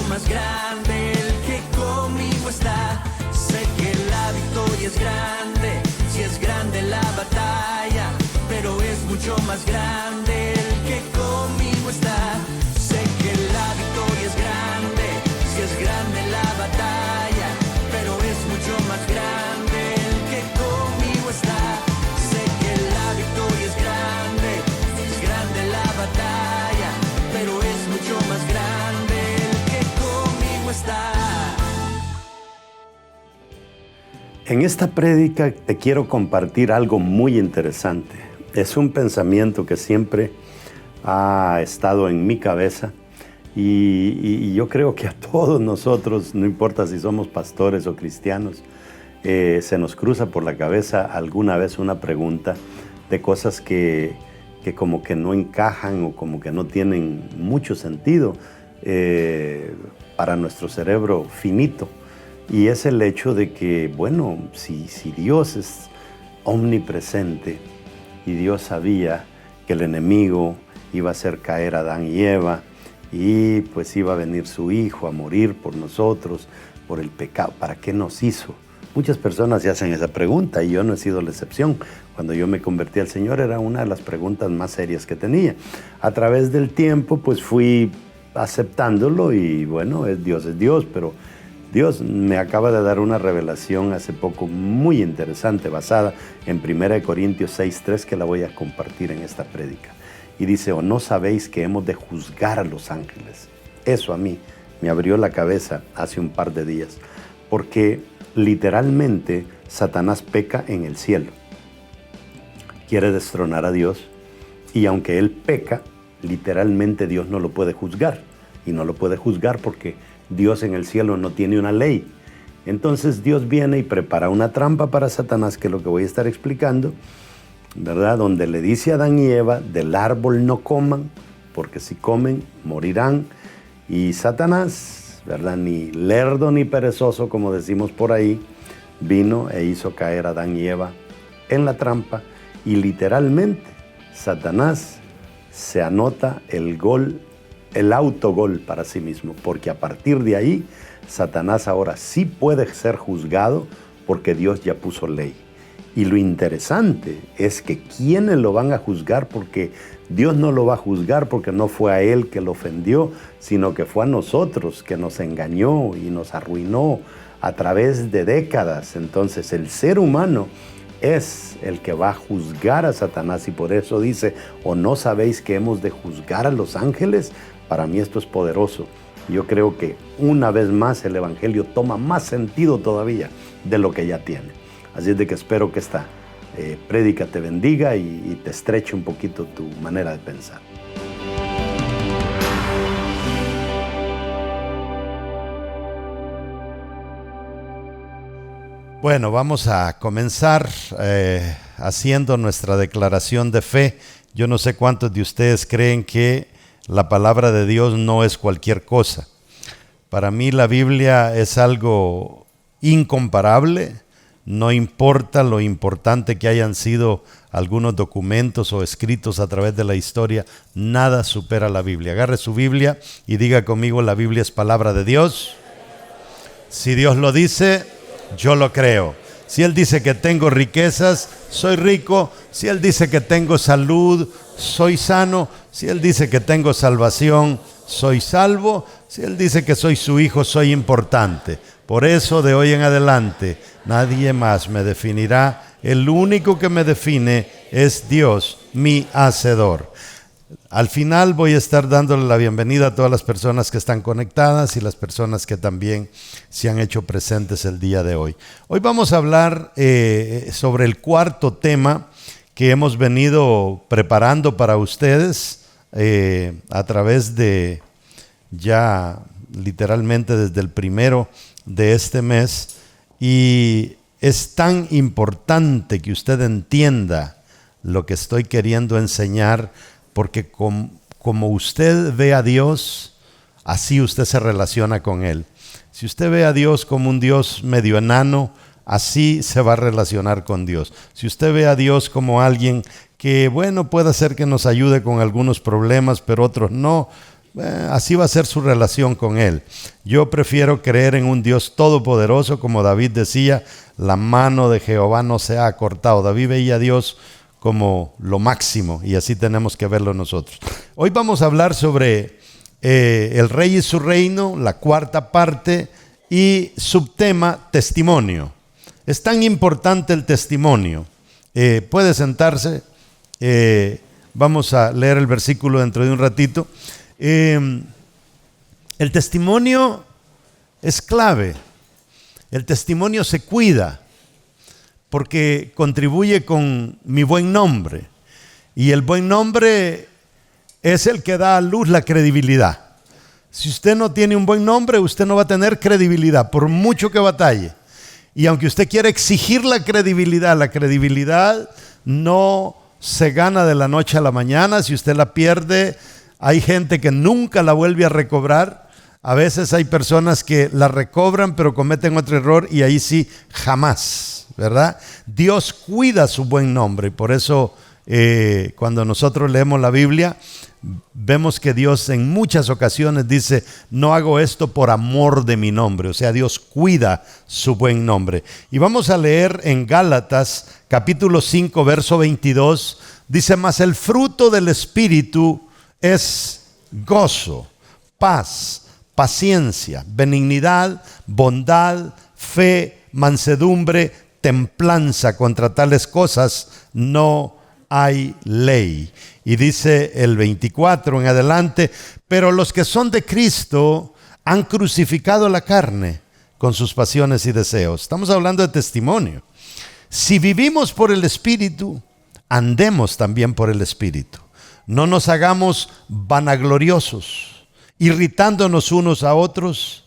más grande el que conmigo está. Sé que la victoria es grande, si es grande la batalla, pero es mucho más grande el que conmigo está. Sé que la victoria es grande, si es grande la batalla, pero es mucho más grande el que conmigo está. Sé que la victoria es grande, si es grande la batalla, pero es mucho más grande el que conmigo está. En esta prédica te quiero compartir algo muy interesante. Es un pensamiento que siempre ha estado en mi cabeza y yo creo que a todos nosotros, no importa si somos pastores o cristianos, se nos cruza por la cabeza alguna vez una pregunta de cosas que como que no encajan o como que no tienen mucho sentido para nuestro cerebro finito. Y es el hecho de que, bueno, si Dios es omnipresente y Dios sabía que el enemigo iba a hacer caer a Adán y Eva y pues iba a venir su hijo a morir por nosotros, por el pecado, ¿para qué nos hizo? Muchas personas se hacen esa pregunta y yo no he sido la excepción. Cuando yo me convertí al Señor era una de las preguntas más serias que tenía. A través del tiempo pues fui aceptándolo y bueno, Dios, pero Dios me acaba de dar una revelación hace poco muy interesante basada en 1 Corintios 6:3 que la voy a compartir en esta prédica. Y dice, ¿o no sabéis que hemos de juzgar a los ángeles? Eso a mí me abrió la cabeza hace un par de días, porque literalmente Satanás peca en el cielo. Quiere destronar a Dios y aunque él peca, literalmente Dios no lo puede juzgar. Y no lo puede juzgar porque Dios en el cielo no tiene una ley. Entonces Dios viene y prepara una trampa para Satanás, que es lo que voy a estar explicando, ¿verdad? Donde le dice a Adán y Eva, del árbol no coman, porque si comen, morirán. Y Satanás, ¿verdad? Ni lerdo ni perezoso, como decimos por ahí, vino e hizo caer a Adán y Eva en la trampa. Y literalmente, Satanás se anota el autogol para sí mismo, porque a partir de ahí, Satanás ahora sí puede ser juzgado porque Dios ya puso ley. Y lo interesante es que ¿quiénes lo van a juzgar? Porque Dios no lo va a juzgar porque no fue a él que lo ofendió, sino que fue a nosotros que nos engañó y nos arruinó a través de décadas. Entonces el ser humano es el que va a juzgar a Satanás y por eso dice, ¿o no sabéis que hemos de juzgar a los ángeles? Para mí esto es poderoso. Yo creo que una vez más el Evangelio toma más sentido todavía de lo que ya tiene. Así es de que espero que esta prédica te bendiga y te estreche un poquito tu manera de pensar. Bueno, vamos a comenzar haciendo nuestra declaración de fe. Yo no sé cuántos de ustedes creen que la palabra de Dios no es cualquier cosa. Para mí la Biblia es algo incomparable, no importa lo importante que hayan sido algunos documentos o escritos a través de la historia, nada supera la Biblia. Agarre su Biblia y diga conmigo, la Biblia es palabra de Dios. Si Dios lo dice, yo lo creo. Si Él dice que tengo riquezas, soy rico. Si Él dice que tengo salud, soy sano. Si Él dice que tengo salvación, soy salvo. Si Él dice que soy su hijo, soy importante. Por eso, de hoy en adelante, nadie más me definirá. El único que me define es Dios, mi Hacedor. Al final voy a estar dándole la bienvenida a todas las personas que están conectadas y las personas que también se han hecho presentes el día de hoy. Hoy vamos a hablar sobre el cuarto tema que hemos venido preparando para ustedes a través de ya literalmente desde el 1 de este mes. Y es tan importante que usted entienda lo que estoy queriendo enseñar, porque como usted ve a Dios, así usted se relaciona con Él. Si usted ve a Dios como un Dios medio enano, así se va a relacionar con Dios. Si usted ve a Dios como alguien que, bueno, puede ser que nos ayude con algunos problemas, pero otros no, así va a ser su relación con Él. Yo prefiero creer en un Dios todopoderoso, como David decía, la mano de Jehová no se ha cortado. David veía a Dios como lo máximo y así tenemos que verlo nosotros. Hoy vamos a hablar sobre el rey y su reino, la cuarta parte y subtema testimonio. Es tan importante el testimonio. Puede sentarse. Vamos a leer el versículo dentro de un ratito. El testimonio es clave. El testimonio se cuida porque contribuye con mi buen nombre. Y el buen nombre es el que da a luz la credibilidad. Si usted no tiene un buen nombre, usted no va a tener credibilidad, por mucho que batalle. Y aunque usted quiera exigir la credibilidad no se gana de la noche a la mañana. Si usted la pierde, hay gente que nunca la vuelve a recobrar. A veces hay personas que la recobran pero cometen otro error y ahí sí jamás, ¿verdad? Dios cuida su buen nombre y por eso cuando nosotros leemos la Biblia vemos que Dios en muchas ocasiones dice: no hago esto por amor de mi nombre. O sea, Dios cuida su buen nombre. Y vamos a leer en Gálatas capítulo 5 verso 22. Dice: mas el fruto del Espíritu es gozo, paz, paciencia, benignidad, bondad, fe, mansedumbre, templanza. Contra tales cosas no hay ley. Y dice el 24 en adelante: pero los que son de Cristo han crucificado la carne con sus pasiones y deseos. Estamos hablando de testimonio. Si vivimos por el Espíritu, andemos también por el Espíritu. No nos hagamos vanagloriosos, irritándonos unos a otros,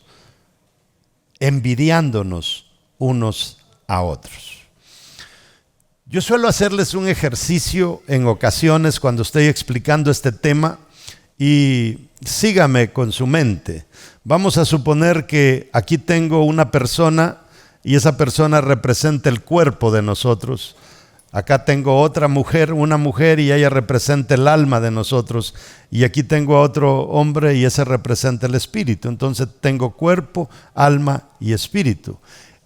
envidiándonos unos a otros. Yo suelo hacerles un ejercicio en ocasiones cuando estoy explicando este tema y sígame con su mente. Vamos a suponer que aquí tengo una persona y esa persona representa el cuerpo de nosotros. Acá tengo otra mujer, una mujer, y ella representa el alma de nosotros. Y aquí tengo a otro hombre y ese representa el espíritu. Entonces tengo cuerpo, alma y espíritu.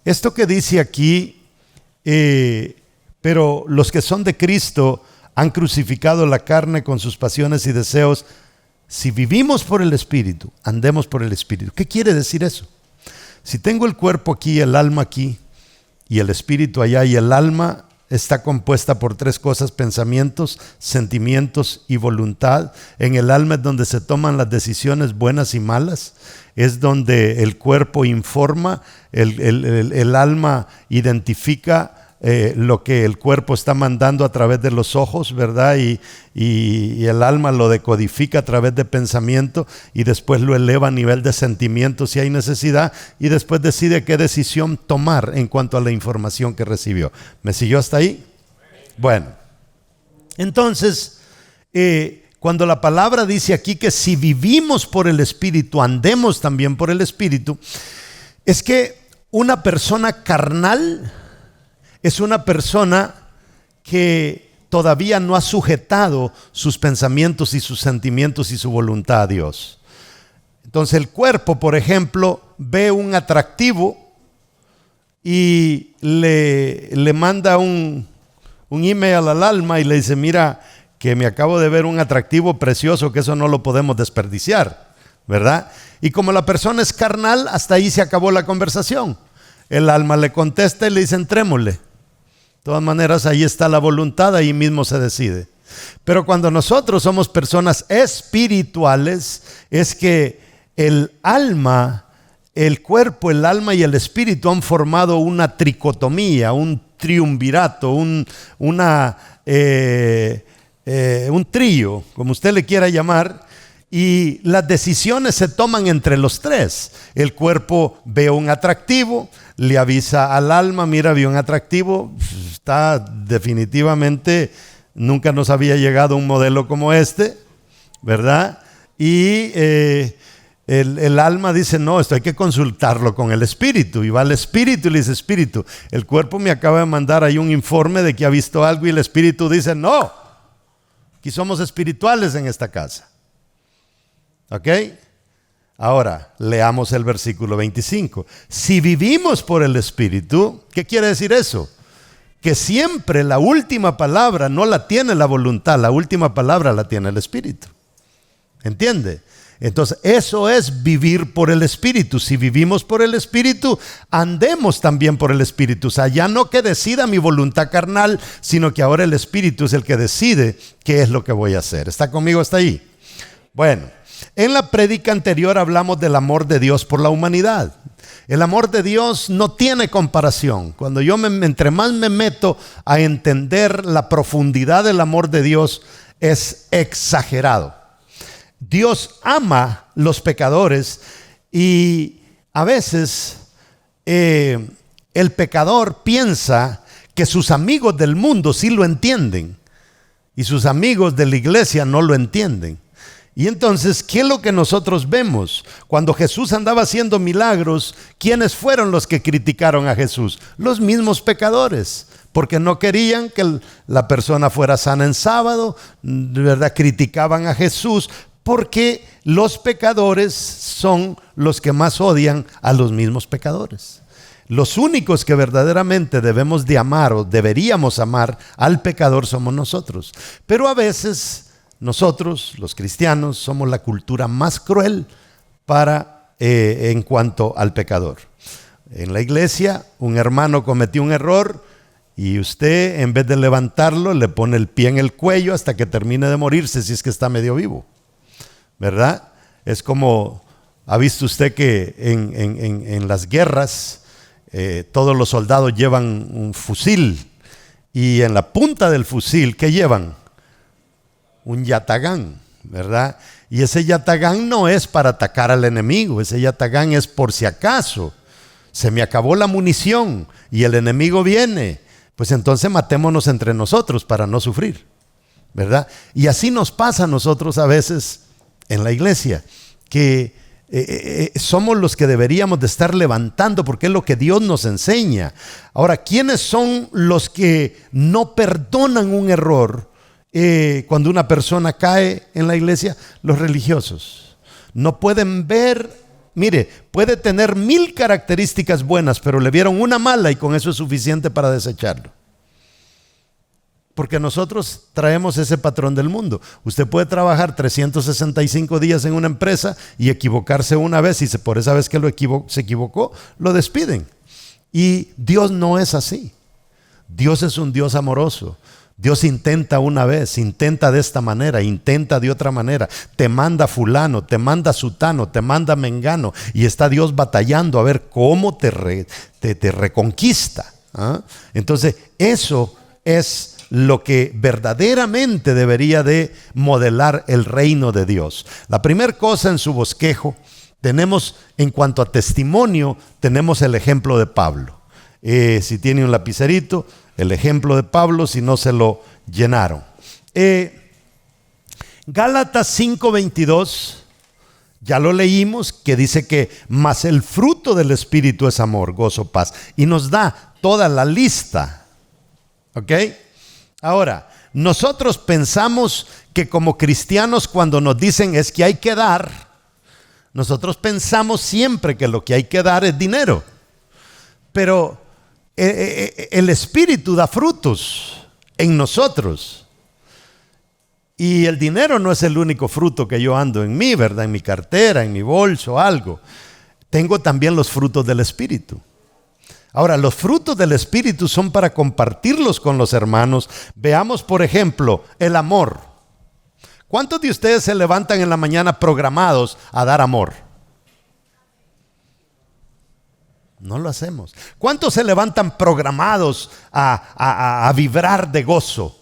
Esto que dice aquí, pero los que son de Cristo han crucificado la carne con sus pasiones y deseos. Si vivimos por el Espíritu, andemos por el Espíritu. ¿Qué quiere decir eso? Si tengo el cuerpo aquí, el alma aquí y el espíritu allá, y el alma está compuesta por tres cosas: pensamientos, sentimientos y voluntad. En el alma es donde se toman las decisiones buenas y malas. Es donde el cuerpo informa, el alma identifica lo que el cuerpo está mandando a través de los ojos, ¿verdad? Y el alma lo decodifica a través de pensamiento y después lo eleva a nivel de sentimiento si hay necesidad, y después decide qué decisión tomar en cuanto a la información que recibió. ¿Me siguió hasta ahí? Bueno, entonces cuando la palabra dice aquí que si vivimos por el Espíritu, andemos también por el Espíritu, es que una persona carnal es una persona que todavía no ha sujetado sus pensamientos y sus sentimientos y su voluntad a Dios. Entonces el cuerpo, por ejemplo, ve un atractivo y le manda un email al alma y le dice: mira, que me acabo de ver un atractivo precioso, que eso no lo podemos desperdiciar, ¿verdad? Y como la persona es carnal, hasta ahí se acabó la conversación. El alma le contesta y le dice: entrémosle. De todas maneras, ahí está la voluntad, ahí mismo se decide. Pero cuando nosotros somos personas espirituales, es que el alma, el cuerpo, el alma y el espíritu han formado una tricotomía, un triunvirato, un trío, como usted le quiera llamar, y las decisiones se toman entre los tres. El cuerpo ve un atractivo, le avisa al alma: mira, vi un atractivo, está definitivamente, nunca nos había llegado un modelo como este, ¿verdad? Y el alma dice: no, esto hay que consultarlo con el espíritu. Y va al espíritu y le dice: espíritu, el cuerpo me acaba de mandar ahí un informe de que ha visto algo, y el espíritu dice: no, aquí somos espirituales en esta casa. ¿Ok? Ahora, leamos el versículo 25. Si vivimos por el Espíritu, ¿qué quiere decir eso? Que siempre la última palabra no la tiene la voluntad, la última palabra la tiene el Espíritu. ¿Entiende? Entonces, eso es vivir por el Espíritu. Si vivimos por el Espíritu, andemos también por el Espíritu. O sea, ya no que decida mi voluntad carnal, sino que ahora el Espíritu es el que decide qué es lo que voy a hacer. ¿Está conmigo hasta ahí? Bueno, en la prédica anterior hablamos del amor de Dios por la humanidad. El amor de Dios no tiene comparación. Cuando yo entre más me meto a entender la profundidad del amor de Dios, es exagerado. Dios ama los pecadores y a veces el pecador piensa que sus amigos del mundo sí lo entienden y sus amigos de la iglesia no lo entienden. Y entonces, ¿qué es lo que nosotros vemos? Cuando Jesús andaba haciendo milagros, ¿quiénes fueron los que criticaron a Jesús? Los mismos pecadores, porque no querían que la persona fuera sana en sábado, de verdad criticaban a Jesús, porque los pecadores son los que más odian a los mismos pecadores. Los únicos que verdaderamente debemos de amar o deberíamos amar al pecador somos nosotros. Pero a veces nosotros, los cristianos, somos la cultura más cruel en cuanto al pecador. En la iglesia, un hermano cometió un error y usted, en vez de levantarlo, le pone el pie en el cuello hasta que termine de morirse, si es que está medio vivo. ¿Verdad? Es como, ¿ha visto usted que en las guerras todos los soldados llevan un fusil y en la punta del fusil, ¿qué llevan? Un yatagán, ¿verdad? Y ese yatagán no es para atacar al enemigo, ese yatagán es por si acaso se me acabó la munición y el enemigo viene, pues entonces matémonos entre nosotros para no sufrir, ¿verdad? Y así nos pasa a nosotros a veces en la iglesia, que somos los que deberíamos de estar levantando porque es lo que Dios nos enseña. Ahora, ¿quiénes son los que no perdonan un error cuando una persona cae en la iglesia? Los religiosos. No pueden ver, mire, puede tener 1000 características buenas, pero le vieron una mala y con eso es suficiente para desecharlo. Porque nosotros traemos ese patrón del mundo. Usted puede trabajar 365 días en una empresa y equivocarse una vez y por esa vez que se equivocó, lo despiden. Y Dios no es así. Dios es un Dios amoroso. Dios intenta una vez, intenta de esta manera, intenta de otra manera. Te manda fulano, te manda sutano, te manda mengano. Y está Dios batallando a ver cómo te reconquista. ¿Ah? Entonces, eso es lo que verdaderamente debería de modelar el reino de Dios. La primera cosa en su bosquejo tenemos, en cuanto a testimonio, tenemos el ejemplo de Pablo. Si tiene un lapicerito, el ejemplo de Pablo, si no se lo llenaron. Gálatas 5:22, ya lo leímos, que dice que mas el fruto del Espíritu es amor, gozo, paz. Y nos da toda la lista. ¿Ok? Ahora, nosotros pensamos que como cristianos cuando nos dicen es que hay que dar, nosotros pensamos siempre que lo que hay que dar es dinero. Pero el Espíritu da frutos en nosotros. Y el dinero no es el único fruto que yo ando en mí, ¿verdad? En mi cartera, en mi bolso, algo. Tengo también los frutos del Espíritu. Ahora, los frutos del Espíritu son para compartirlos con los hermanos. Veamos, por ejemplo, el amor. ¿Cuántos de ustedes se levantan en la mañana programados a dar amor? No lo hacemos. ¿Cuántos se levantan programados a vibrar de gozo?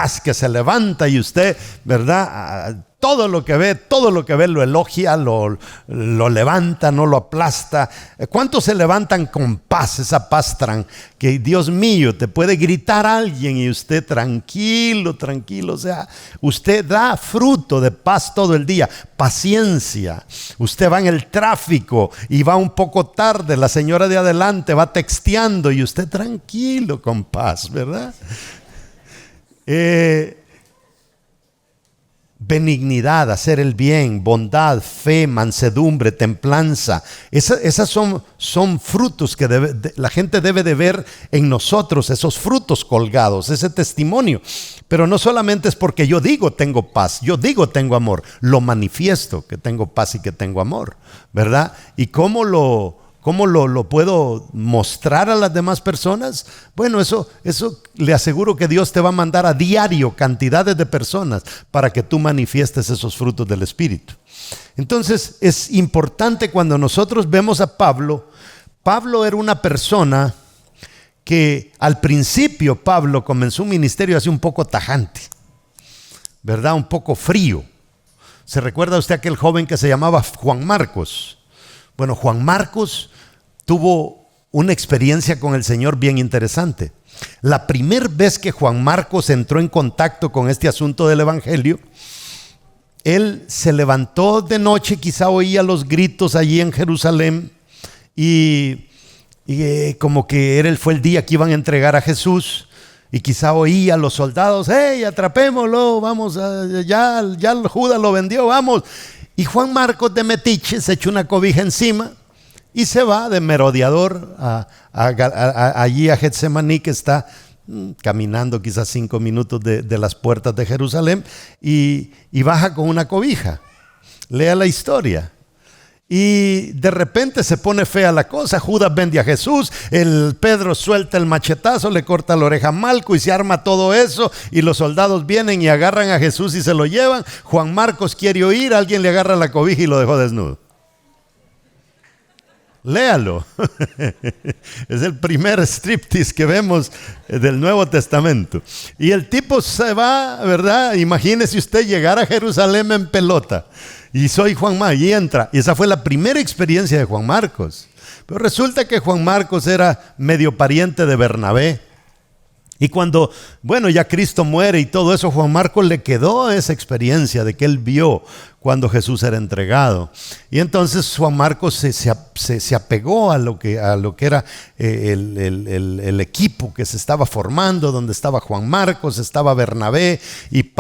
Es que se levanta y usted, ¿verdad? Todo lo que ve lo elogia, lo levanta, no lo aplasta. ¿Cuántos se levantan con paz? Esa paz que Dios mío, te puede gritar a alguien y usted tranquilo. O sea, usted da fruto de paz todo el día. Paciencia. Usted va en el tráfico y va un poco tarde. La señora de adelante va texteando y usted tranquilo con paz, ¿verdad? benignidad, hacer el bien, bondad, fe, mansedumbre, templanza. Esas son frutos que la gente debe de ver en nosotros, esos frutos colgados, ese testimonio. Pero no solamente es porque yo digo tengo paz, yo digo tengo amor, lo manifiesto que tengo paz y que tengo amor, ¿verdad? ¿Y cómo lo puedo mostrar a las demás personas? Bueno, eso le aseguro que Dios te va a mandar a diario cantidades de personas para que tú manifiestes esos frutos del Espíritu. Entonces es importante cuando nosotros vemos a Pablo. Pablo era una persona que al principio Pablo comenzó un ministerio así un poco tajante, ¿verdad? Un poco frío. ¿Se recuerda usted aquel joven que se llamaba Juan Marcos? Bueno, Juan Marcos tuvo una experiencia con el Señor bien interesante. La primera vez que Juan Marcos entró en contacto con este asunto del Evangelio, él se levantó de noche, quizá oía los gritos allí en Jerusalén y como que fue el día que iban a entregar a Jesús. Y quizá oía a los soldados: ¡hey, atrapémoslo! Vamos, ya Judas lo vendió, vamos. Y Juan Marcos de metiche se echó una cobija encima y se va de merodeador allí a Getsemaní, que está caminando quizás 5 minutos de las puertas de Jerusalén, y baja con una cobija. Lea la historia. Y de repente se pone fea la cosa. Judas vende a Jesús, Pedro suelta el machetazo, le corta la oreja a Malco y se arma todo eso, y los soldados vienen y agarran a Jesús y se lo llevan. Juan Marcos quiere huir, alguien le agarra la cobija y lo dejó desnudo. Léalo. Es el primer striptease que vemos del Nuevo Testamento. Y el tipo se va, ¿verdad? Imagínese usted llegar a Jerusalén en pelota. Y soy Juan Marcos, y entra. Y esa fue la primera experiencia de Juan Marcos. Pero resulta que Juan Marcos era medio pariente de Bernabé. Y cuando, ya Cristo muere y todo eso, Juan Marcos le quedó esa experiencia de que él vio cuando Jesús era entregado. Y entonces Juan Marcos se apegó a lo que era el equipo que se estaba formando, donde estaba Juan Marcos, estaba Bernabé, y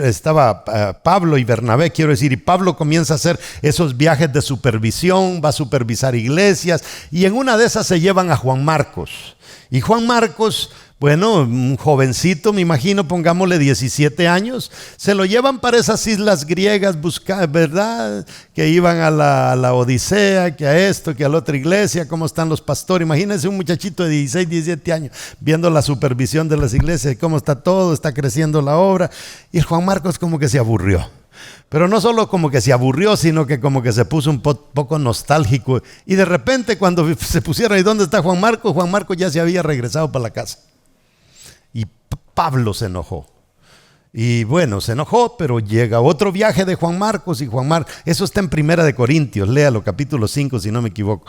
estaba Pablo y Bernabé, quiero decir, y Pablo comienza a hacer esos viajes de supervisión, va a supervisar iglesias, y en una de esas se llevan a Juan Marcos. Y Juan Marcos, un jovencito, me imagino, pongámosle 17 años, se lo llevan para esas islas griegas, ¿verdad? Que iban a la Odisea, que a esto, que a la otra iglesia, cómo están los pastores. Imagínense un muchachito de 16, 17 años viendo la supervisión de las iglesias, cómo está todo, está creciendo la obra. Y Juan Marcos como que se aburrió. Pero no solo como que se aburrió, sino que como que se puso un poco nostálgico. Y de repente cuando se pusieron, ¿y dónde está Juan Marcos? Juan Marcos ya se había regresado para la casa. Y Pablo se enojó. Y se enojó, pero llega otro viaje de Juan Marcos. Y eso está en 1 Corintios, léalo, capítulo 5, si no me equivoco.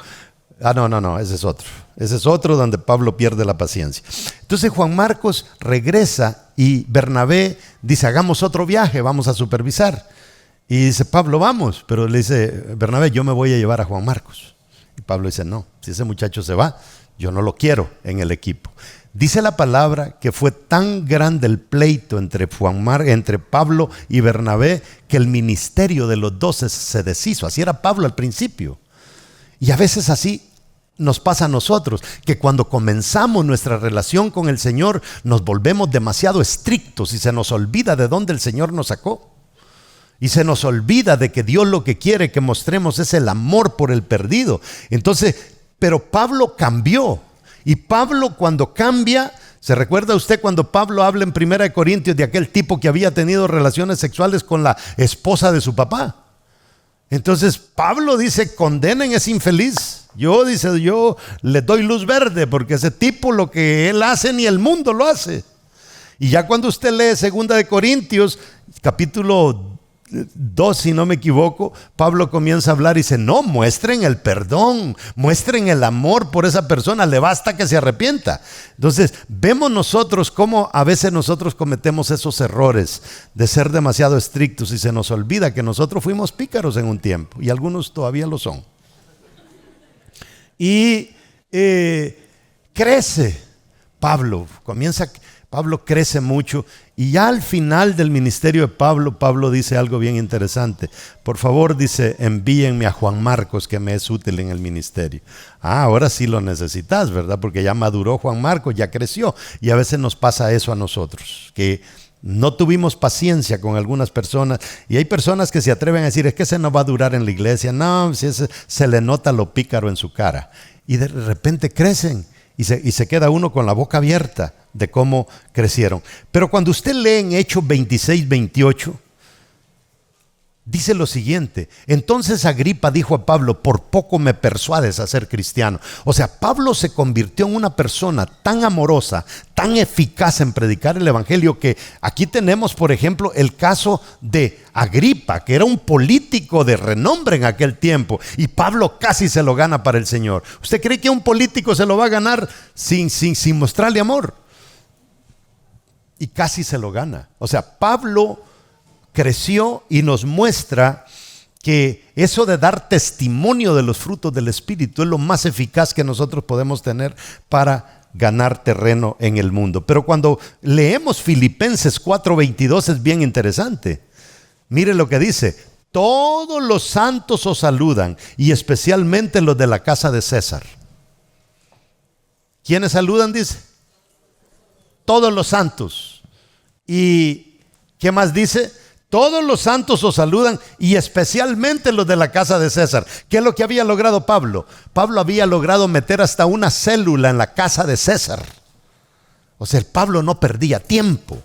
No, ese es otro. Ese es otro donde Pablo pierde la paciencia. Entonces Juan Marcos regresa y Bernabé dice: hagamos otro viaje, vamos a supervisar. Y dice Pablo: vamos. Pero le dice Bernabé: yo me voy a llevar a Juan Marcos. Y Pablo dice: no, si ese muchacho se va, yo no lo quiero en el equipo. Dice la palabra que fue tan grande el pleito entre Pablo y Bernabé que el ministerio de los dos se deshizo. Así era Pablo al principio. Y a veces así nos pasa a nosotros, que cuando comenzamos nuestra relación con el Señor nos volvemos demasiado estrictos y se nos olvida de dónde el Señor nos sacó. Y se nos olvida de que Dios lo que quiere que mostremos es el amor por el perdido. Entonces, pero Pablo cambió. Y Pablo cuando cambia, ¿se recuerda usted cuando Pablo habla en 1 Corintios de aquel tipo que había tenido relaciones sexuales con la esposa de su papá? Entonces Pablo dice: condenen ese infeliz. Yo le doy luz verde, porque ese tipo lo que él hace ni el mundo lo hace. Y ya cuando usted lee 2 Corintios, capítulo 2, si no me equivoco, Pablo comienza a hablar y dice: no, muestren el perdón, muestren el amor por esa persona, le basta que se arrepienta. Entonces vemos nosotros cómo a veces nosotros cometemos esos errores de ser demasiado estrictos y se nos olvida que nosotros fuimos pícaros en un tiempo y algunos todavía lo son. Y crece Pablo, Pablo crece mucho y ya al final del ministerio de Pablo, Pablo dice algo bien interesante. Por favor, dice, envíenme a Juan Marcos, que me es útil en el ministerio. Ahora sí lo necesitas, ¿verdad? Porque ya maduró Juan Marcos, ya creció. Y a veces nos pasa eso a nosotros, que no tuvimos paciencia con algunas personas. Y hay personas que se atreven a decir, es que ese no va a durar en la iglesia. No, si ese, se le nota lo pícaro en su cara. Y de repente crecen y se queda uno con la boca abierta de cómo crecieron. Pero cuando usted lee en Hechos 26, 28, dice lo siguiente: entonces Agripa dijo a Pablo, por poco me persuades a ser cristiano. O sea, Pablo se convirtió en una persona tan amorosa, tan eficaz en predicar el evangelio, que aquí tenemos, por ejemplo, el caso de Agripa, que era un político de renombre en aquel tiempo, y Pablo casi se lo gana para el Señor. ¿Usted cree que un político se lo va a ganar sin mostrarle amor? Y casi se lo gana. O sea, Pablo creció y nos muestra que eso de dar testimonio de los frutos del Espíritu es lo más eficaz que nosotros podemos tener para ganar terreno en el mundo. Pero cuando leemos Filipenses 4:22 es bien interesante. Mire lo que dice: todos los santos os saludan, y especialmente los de la casa de César. ¿Quiénes saludan? Dice, todos los santos. ¿Y qué más dice? Todos los santos os saludan, y especialmente los de la casa de César. ¿Qué es lo que había logrado Pablo? Pablo había logrado meter hasta una célula en la casa de César. O sea, Pablo no perdía tiempo.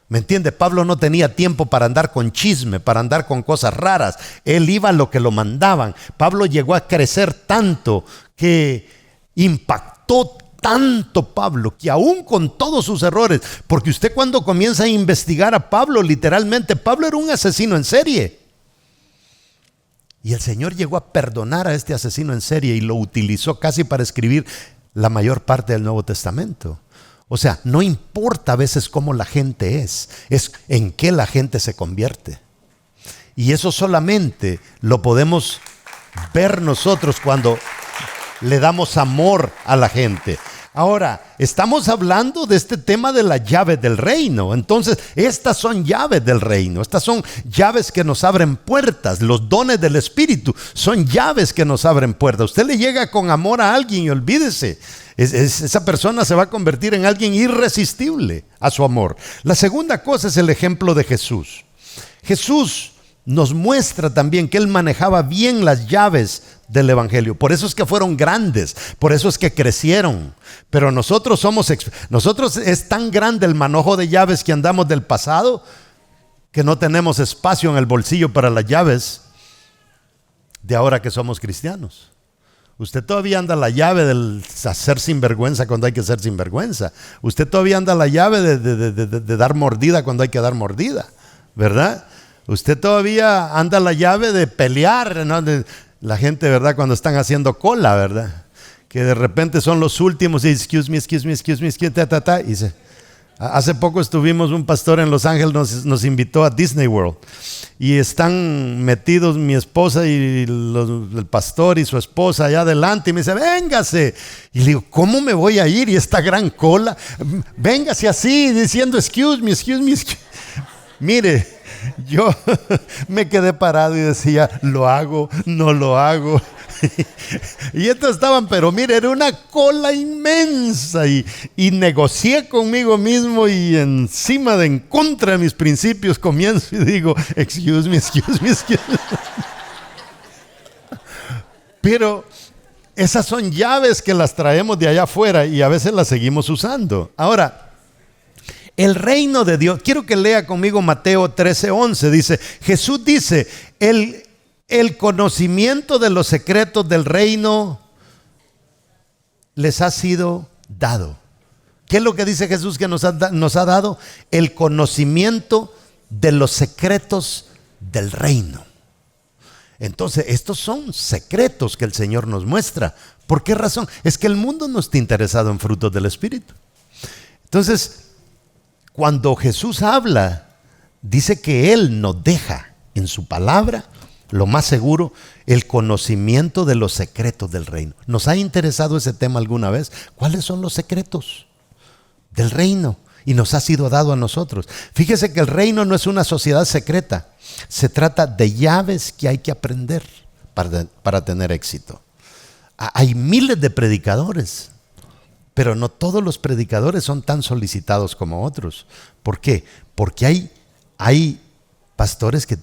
¿Me entiende? Pablo no tenía tiempo para andar con chisme, para andar con cosas raras. Él iba a lo que lo mandaban. Pablo llegó a crecer tanto que impactó tanto Pablo, que aún con todos sus errores, porque usted cuando comienza a investigar a Pablo, literalmente Pablo era un asesino en serie, y el Señor llegó a perdonar a este asesino en serie y lo utilizó casi para escribir la mayor parte del Nuevo Testamento. O sea, no importa a veces cómo la gente es en qué la gente se convierte, y eso solamente lo podemos ver nosotros cuando le damos amor a la gente. Ahora, estamos hablando de este tema de las llaves del reino. Entonces, estas son llaves del reino. Estas son llaves que nos abren puertas. Los dones del Espíritu son llaves que nos abren puertas. Usted le llega con amor a alguien y olvídese, esa persona se va a convertir en alguien irresistible a su amor. La segunda cosa es el ejemplo de Jesús. Jesús nos muestra también que Él manejaba bien las llaves del evangelio. Por eso es que fueron grandes, por eso es que crecieron. Pero nosotros es tan grande el manojo de llaves que andamos del pasado, que no tenemos espacio en el bolsillo para las llaves de ahora que somos cristianos. Usted todavía anda la llave del hacer sinvergüenza cuando hay que ser sinvergüenza. Usted todavía anda la llave de dar mordida cuando hay que dar mordida, ¿verdad? Usted todavía anda la llave de pelear, ¿no? La gente, ¿verdad? Cuando están haciendo cola, ¿verdad? Que de repente son los últimos y excuse me, y hace poco estuvimos, un pastor en Los Ángeles nos invitó a Disney World, y están metidos mi esposa y el pastor y su esposa allá adelante, y me dice, véngase. Y le digo, ¿cómo me voy a ir? Y esta gran cola, véngase así, diciendo excuse me. Mire, yo me quedé parado y decía, ¿lo hago? ¿No lo hago? Y estos estaban, pero mire, era una cola inmensa, y negocié conmigo mismo, y encima de en contra de mis principios comienzo y digo, excuse me. Pero esas son llaves que las traemos de allá afuera y a veces las seguimos usando. Ahora, el reino de Dios, quiero que lea conmigo Mateo 13:11, dice, Jesús dice, el conocimiento de los secretos del reino les ha sido dado. ¿Qué es lo que dice Jesús que nos ha dado? El conocimiento de los secretos del reino. Entonces, estos son secretos que el Señor nos muestra. ¿Por qué razón? Es que el mundo no está interesado en frutos del Espíritu. Entonces, cuando Jesús habla, dice que Él nos deja en su palabra, lo más seguro, el conocimiento de los secretos del reino. ¿Nos ha interesado ese tema alguna vez? ¿Cuáles son los secretos del reino? y nos ha sido dado a nosotros. Fíjese que el reino no es una sociedad secreta. Se trata de llaves que hay que aprender para tener éxito. Hay miles de predicadores, pero no todos los predicadores son tan solicitados como otros. ¿Por qué? Porque hay pastores que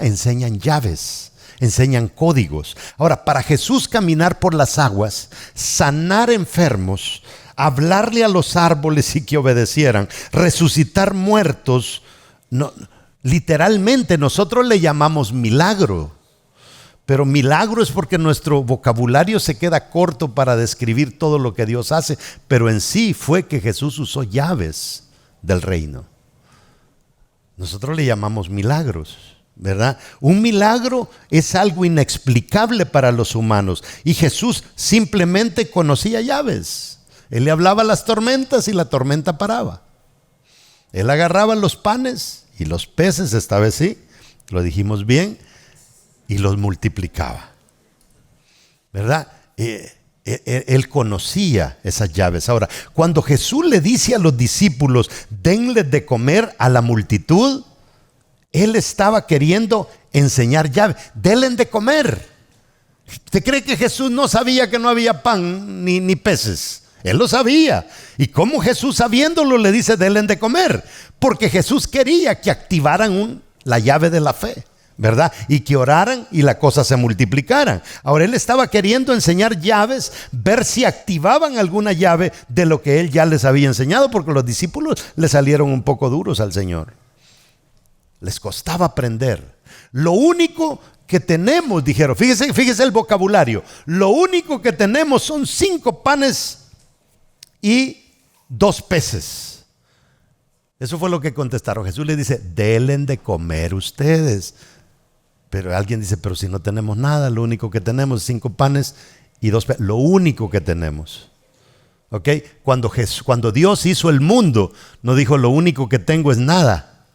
enseñan llaves, enseñan códigos. Ahora, para Jesús caminar por las aguas, sanar enfermos, hablarle a los árboles y que obedecieran, resucitar muertos, literalmente nosotros le llamamos milagro. Pero milagro es porque nuestro vocabulario se queda corto para describir todo lo que Dios hace, pero en sí fue que Jesús usó llaves del reino. Nosotros le llamamos milagros, ¿verdad? Un milagro es algo inexplicable para los humanos y Jesús simplemente conocía llaves. Él le hablaba a las tormentas y la tormenta paraba. Él agarraba los panes y los peces, esta vez sí, lo dijimos bien, y los multiplicaba, ¿verdad? Él conocía esas llaves. Ahora, cuando Jesús le dice a los discípulos, denles de comer a la multitud, Él estaba queriendo enseñar llaves. Denles de comer. ¿Usted cree que Jesús no sabía que no había pan ni peces? Él lo sabía. ¿Y cómo Jesús, sabiéndolo, le dice, denles de comer? Porque Jesús quería que activaran la llave de la fe, ¿verdad? Y que oraran y la cosa se multiplicaran. Ahora Él estaba queriendo enseñar llaves, ver si activaban alguna llave de lo que Él ya les había enseñado, porque los discípulos le salieron un poco duros al Señor. Les costaba aprender. Lo único que tenemos, dijeron, fíjese el vocabulario, lo único que tenemos son 5 panes y 2 peces. Eso fue lo que contestaron. Jesús les dice, denle de comer ustedes. Pero alguien dice, pero si no tenemos nada, lo único que tenemos es 5 panes y 2 peces. Lo único que tenemos. ¿Ok? Cuando Dios hizo el mundo, no dijo lo único que tengo es nada.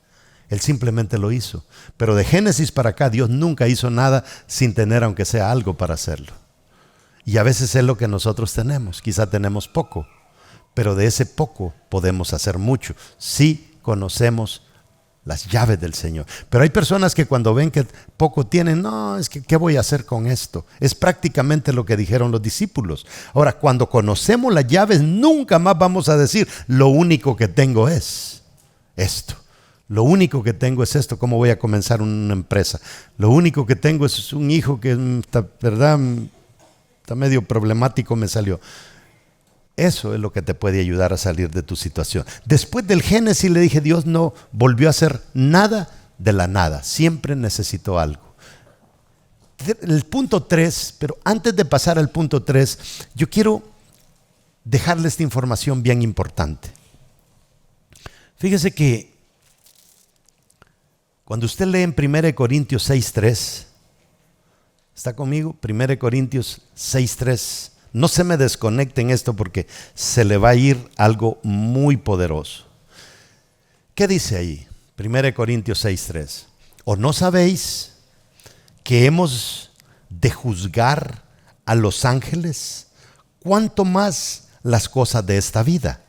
Él simplemente lo hizo. Pero de Génesis para acá, Dios nunca hizo nada sin tener aunque sea algo para hacerlo. Y a veces es lo que nosotros tenemos. Quizá tenemos poco, pero de ese poco podemos hacer mucho si conocemos las llaves del Señor. Pero hay personas que cuando ven que poco tienen, no, es que ¿qué voy a hacer con esto? Es prácticamente lo que dijeron los discípulos. Ahora, cuando conocemos las llaves, nunca más vamos a decir, lo único que tengo es esto. Lo único que tengo es esto. ¿Cómo voy a comenzar una empresa? Lo único que tengo es un hijo que está, ¿verdad? Está medio problemático, me salió. Eso es lo que te puede ayudar a salir de tu situación. Después del Génesis le dije, Dios no volvió a hacer nada de la nada. Siempre necesitó algo. El punto 3, pero antes de pasar al punto 3, yo quiero dejarle esta información bien importante. Fíjese que cuando usted lee en 1 Corintios 6:3, ¿está conmigo? 1 Corintios 6:3. No se me desconecten esto porque se le va a ir algo muy poderoso. ¿Qué dice ahí? 1 Corintios 6:3. ¿O no sabéis que hemos de juzgar a los ángeles? ¿Cuánto más las cosas de esta vida?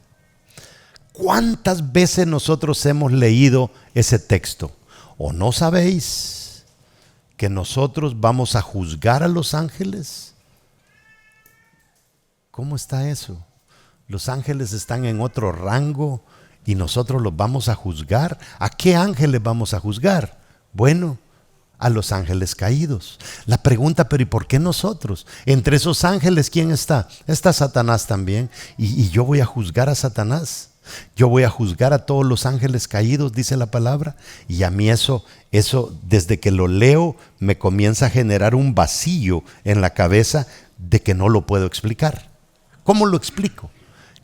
¿Cuántas veces nosotros hemos leído ese texto? ¿O no sabéis que nosotros vamos a juzgar a los ángeles? ¿Cómo está eso? Los ángeles están en otro rango y nosotros los vamos a juzgar. ¿A qué ángeles vamos a juzgar? Bueno, a los ángeles caídos. La pregunta, pero ¿y por qué nosotros? Entre esos ángeles, ¿quién está? Está Satanás también. ¿Y yo voy a juzgar a Satanás? Yo voy a juzgar a todos los ángeles caídos, dice la palabra. Y a mí eso desde que lo leo me comienza a generar un vacío en la cabeza de que no lo puedo explicar. ¿Cómo lo explico?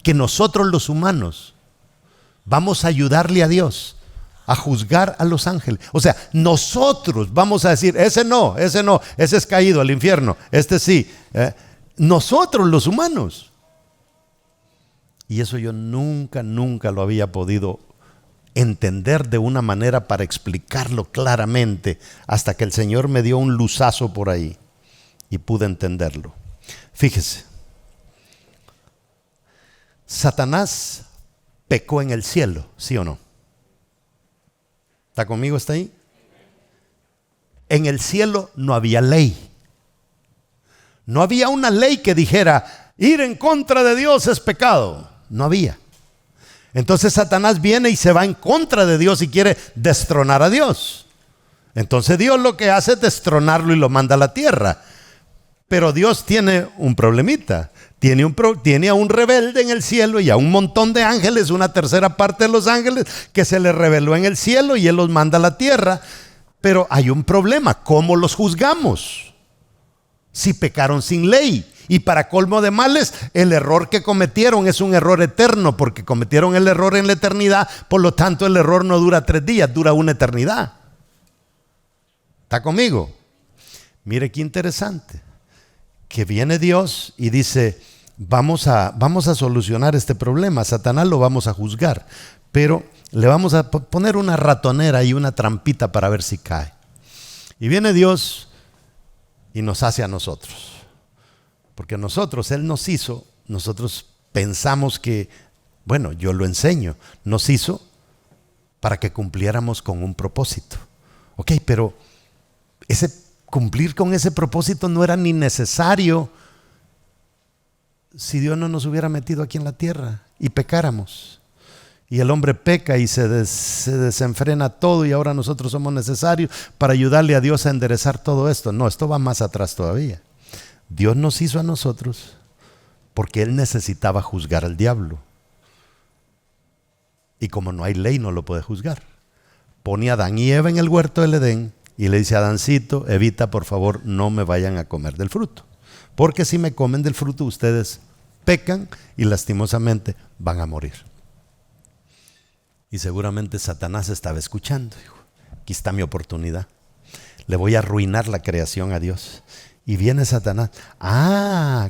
Que nosotros los humanos vamos a ayudarle a Dios a juzgar a los ángeles. O sea, nosotros vamos a decir, ese no, ese es caído al infierno, este sí. Nosotros los humanos. Y eso yo nunca lo había podido entender de una manera para explicarlo claramente, hasta que el Señor me dio un luzazo por ahí y pude entenderlo. Fíjese. Satanás pecó en el cielo, ¿sí o no? ¿Está conmigo? ¿Está ahí? En el cielo no había ley. No había una ley que dijera, ir en contra de Dios es pecado. No había. Entonces Satanás viene y se va en contra de Dios y quiere destronar a Dios. Entonces Dios lo que hace es destronarlo y lo manda a la tierra. Pero Dios tiene un problemita. Tiene a un rebelde en el cielo y a un montón de ángeles, una tercera parte de los ángeles que se le rebeló en el cielo y Él los manda a la tierra. Pero hay un problema, ¿cómo los juzgamos? Si pecaron sin ley. Y para colmo de males, el error que cometieron es un error eterno, porque cometieron el error en la eternidad, por lo tanto el error no dura 3 días, dura una eternidad. ¿Está conmigo? Mire qué interesante. Que viene Dios y dice, vamos a solucionar este problema. Satanás lo vamos a juzgar, pero le vamos a poner una ratonera y una trampita para ver si cae. Y viene Dios y nos hace a nosotros. Porque Él nos hizo, nosotros pensamos que, bueno, yo lo enseño, nos hizo para que cumpliéramos con un propósito. Ok, pero cumplir con ese propósito no era ni necesario si Dios no nos hubiera metido aquí en la tierra y pecáramos. Y el hombre peca y se desenfrena todo y ahora nosotros somos necesarios para ayudarle a Dios a enderezar todo esto. No, esto va más atrás todavía. Dios nos hizo a nosotros porque Él necesitaba juzgar al diablo. Y como no hay ley, no lo puede juzgar. Pone a Adán y Eva en el huerto del Edén y le dice a Adancito, Evita, por favor, no me vayan a comer del fruto. Porque si me comen del fruto, ustedes pecan y lastimosamente van a morir. Y seguramente Satanás estaba escuchando. Dijo, aquí está mi oportunidad. Le voy a arruinar la creación a Dios. Y viene Satanás.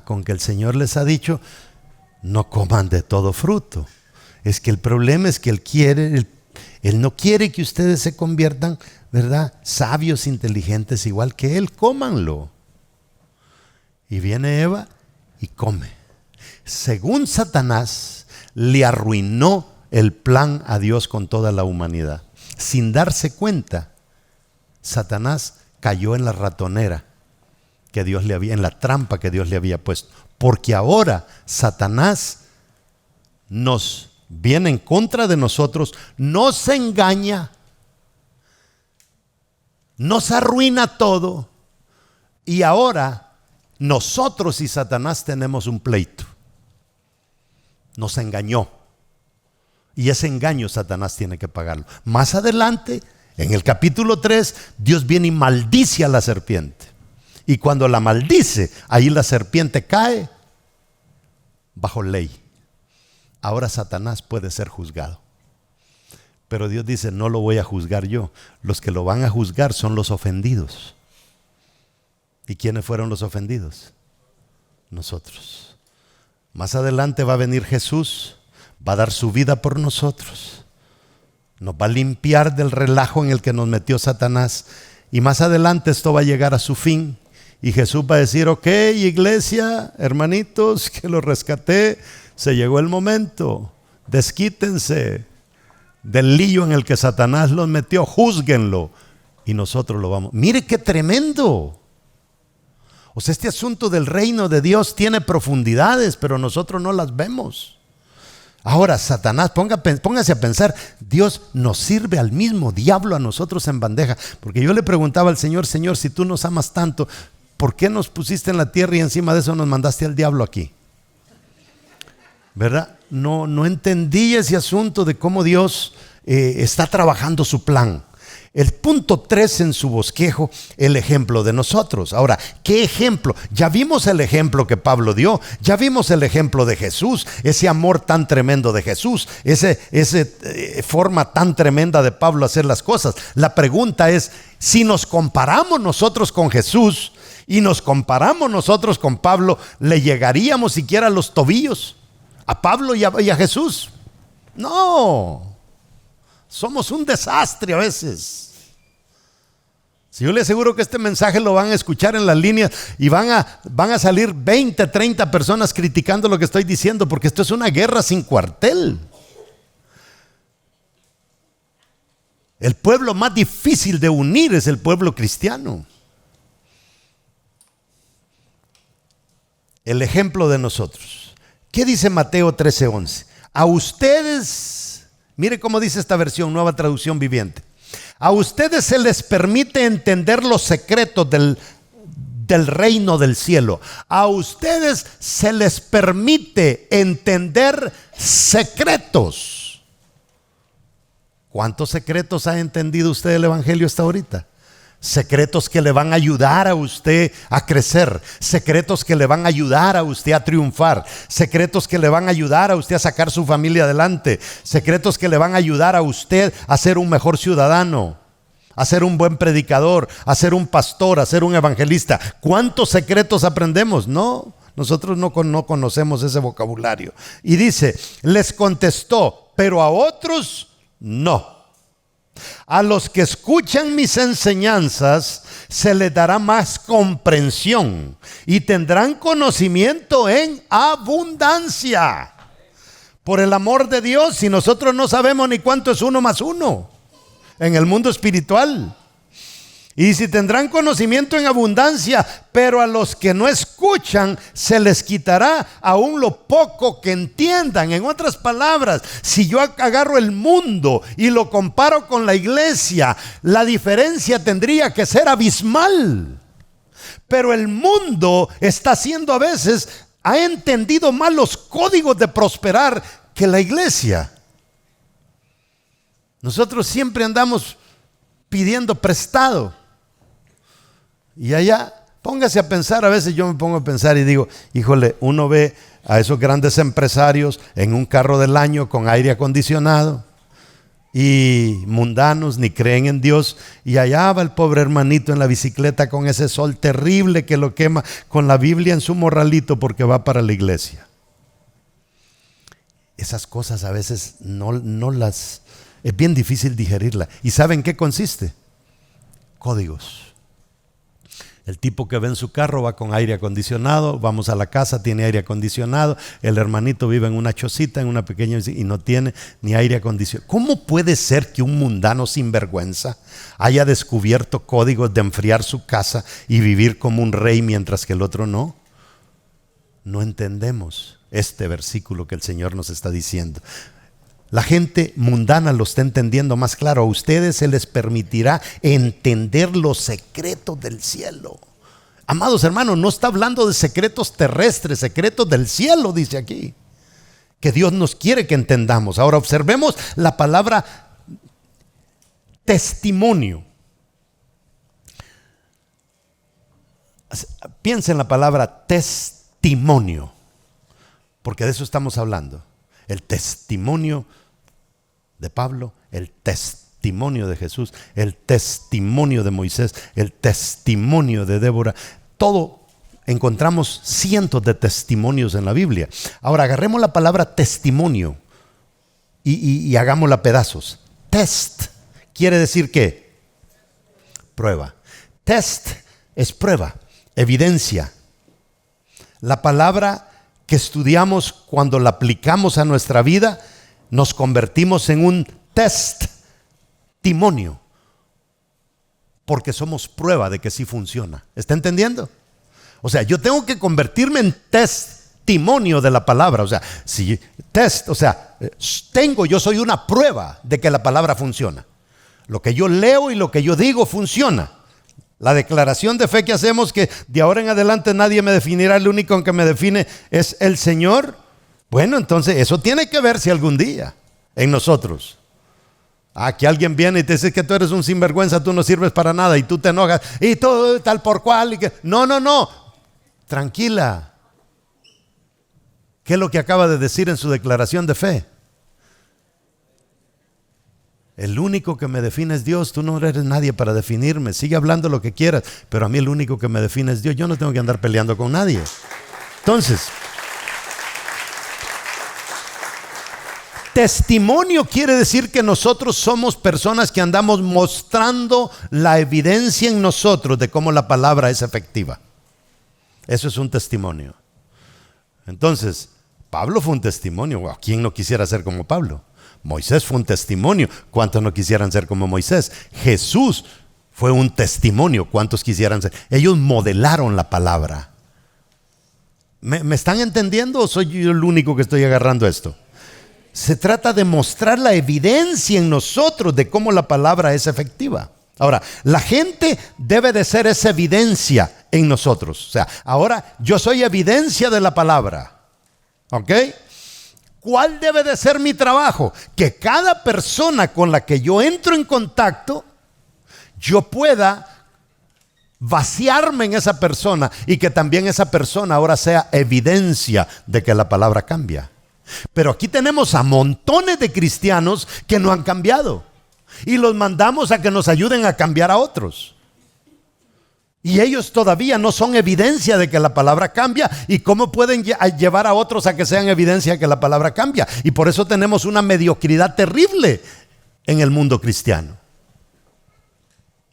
Con que el Señor les ha dicho, no coman de todo fruto. Es que el problema es que Él no quiere que ustedes se conviertan, ¿verdad? Sabios, inteligentes, igual que Él. Cómanlo. Y viene Eva y come. Según Satanás, le arruinó el plan a Dios con toda la humanidad. Sin darse cuenta, Satanás cayó en la ratonera que Dios le había, en la trampa que Dios le había puesto. Porque ahora Satanás nos viene en contra de nosotros, nos engaña, nos arruina todo. Y ahora nosotros y Satanás tenemos un pleito. Nos engañó. Y ese engaño Satanás tiene que pagarlo. Más adelante, en el capítulo 3, Dios viene y maldice a la serpiente. Y cuando la maldice, ahí la serpiente cae bajo ley. Ahora Satanás puede ser juzgado. Pero Dios dice, no lo voy a juzgar yo. Los que lo van a juzgar son los ofendidos. ¿Y quiénes fueron los ofendidos? Nosotros. Más adelante va a venir Jesús, va a dar su vida por nosotros. Nos va a limpiar del relajo en el que nos metió Satanás. Y más adelante esto va a llegar a su fin. Y Jesús va a decir, ok, iglesia, hermanitos, que los rescaté, se llegó el momento, desquítense del lío en el que Satanás los metió, júzguenlo. Y nosotros lo vamos. Mire qué tremendo. O sea, este asunto del reino de Dios tiene profundidades, pero nosotros no las vemos. Ahora, Satanás, póngase a pensar, Dios nos sirve al mismo diablo a nosotros en bandeja. Porque yo le preguntaba al Señor, Señor, si tú nos amas tanto, ¿por qué nos pusiste en la tierra y encima de eso nos mandaste al diablo aquí? ¿Verdad? No entendí ese asunto de cómo Dios está trabajando su plan. El punto 3 en su bosquejo, el ejemplo de nosotros. Ahora, ¿qué ejemplo? Ya vimos el ejemplo que Pablo dio, ya vimos el ejemplo de Jesús, ese amor tan tremendo de Jesús, esa forma tan tremenda de Pablo hacer las cosas. La pregunta es, si nos comparamos nosotros con Jesús y nos comparamos nosotros con Pablo, ¿le llegaríamos siquiera a los tobillos a Pablo y a Jesús? No. Somos un desastre a veces. Si yo le aseguro que este mensaje lo van a escuchar en las líneas y van a salir 20, 30 personas criticando lo que estoy diciendo, porque esto es una guerra sin cuartel. El pueblo más difícil de unir es el pueblo cristiano. El ejemplo de nosotros. ¿Qué dice Mateo 13:11? A ustedes, mire cómo dice esta versión, Nueva Traducción Viviente. A ustedes se les permite entender los secretos del reino del cielo. A ustedes se les permite entender secretos. ¿Cuántos secretos ha entendido usted del Evangelio hasta ahorita? Secretos que le van a ayudar a usted a crecer, secretos que le van a ayudar a usted a triunfar, secretos que le van a ayudar a usted a sacar su familia adelante, secretos que le van a ayudar a usted a ser un mejor ciudadano, a ser un buen predicador, a ser un pastor, a ser un evangelista. ¿Cuántos secretos aprendemos? No, nosotros no conocemos ese vocabulario. Y dice, les contestó, pero a otros no. A los que escuchan mis enseñanzas se les dará más comprensión y tendrán conocimiento en abundancia. Por el amor de Dios, si nosotros no sabemos ni cuánto es 1 más 1 en el mundo espiritual. Y si tendrán conocimiento en abundancia, pero a los que no escuchan se les quitará aún lo poco que entiendan. En otras palabras, si yo agarro el mundo y lo comparo con la iglesia, la diferencia tendría que ser abismal. Pero el mundo está haciendo a veces, ha entendido mal los códigos de prosperar que la iglesia. Nosotros siempre andamos pidiendo prestado. Y allá, póngase a pensar, a veces yo me pongo a pensar y digo, híjole, uno ve a esos grandes empresarios en un carro del año con aire acondicionado y mundanos, ni creen en Dios, y allá va el pobre hermanito en la bicicleta con ese sol terrible que lo quema, con la Biblia en su morralito porque va para la iglesia. Esas cosas a veces es bien difícil digerirlas. ¿Y saben qué consiste? Códigos. El tipo que ve en su carro va con aire acondicionado, vamos a la casa, tiene aire acondicionado, el hermanito vive en una chocita, en una pequeña, y no tiene ni aire acondicionado. ¿Cómo puede ser que un mundano sinvergüenza haya descubierto códigos de enfriar su casa y vivir como un rey mientras que el otro no? No entendemos este versículo que el Señor nos está diciendo. La gente mundana lo está entendiendo más claro. A ustedes se les permitirá entender los secretos del cielo. Amados hermanos, no está hablando de secretos terrestres, secretos del cielo, dice aquí, que Dios nos quiere que entendamos. Ahora observemos la palabra testimonio. Piensa en la palabra testimonio, porque de eso estamos hablando. El testimonio de Pablo, el testimonio de Jesús, el testimonio de Moisés, el testimonio de Débora. Todo encontramos cientos de testimonios en la Biblia. Ahora agarremos la palabra testimonio y hagámosla pedazos. Test quiere decir ¿qué? Prueba. Test es prueba, evidencia. La palabra que estudiamos, cuando la aplicamos a nuestra vida, nos convertimos en un testimonio, porque somos prueba de que sí funciona. ¿Está entendiendo? O sea, yo tengo que convertirme en testimonio de la palabra. O sea, si yo soy una prueba de que la palabra funciona. Lo que yo leo y lo que yo digo funciona. La declaración de fe que hacemos, que de ahora en adelante nadie me definirá, el único que me define es el Señor. Bueno, entonces eso tiene que verse algún día en nosotros. Que alguien viene y te dice que tú eres un sinvergüenza, tú no sirves para nada, y tú te enojas y todo tal por cual. No, tranquila. ¿Qué es lo que acaba de decir en su declaración de fe? El único que me define es Dios. Tú no eres nadie para definirme. Sigue hablando lo que quieras, pero a mí el único que me define es Dios. Yo no tengo que andar peleando con nadie. Entonces, testimonio quiere decir que nosotros somos personas que andamos mostrando la evidencia en nosotros de cómo la palabra es efectiva. Eso es un testimonio. Entonces, Pablo fue un testimonio. ¿Quién no quisiera ser como Pablo? Moisés fue un testimonio. ¿Cuántos no quisieran ser como Moisés? Jesús fue un testimonio. ¿Cuántos quisieran ser? Ellos modelaron la palabra. ¿Me están entendiendo o soy yo el único que estoy agarrando esto? Se trata de mostrar la evidencia en nosotros de cómo la palabra es efectiva. Ahora, la gente debe de ser esa evidencia en nosotros. O sea, ahora yo soy evidencia de la palabra. ¿Ok? ¿Cuál debe de ser mi trabajo? Que cada persona con la que yo entro en contacto, yo pueda vaciarme en esa persona y que también esa persona ahora sea evidencia de que la palabra cambia. Pero aquí tenemos a montones de cristianos que no han cambiado y los mandamos a que nos ayuden a cambiar a otros. Y ellos todavía no son evidencia de que la palabra cambia. ¿Y cómo pueden llevar a otros a que sean evidencia de que la palabra cambia? Y por eso tenemos una mediocridad terrible en el mundo cristiano.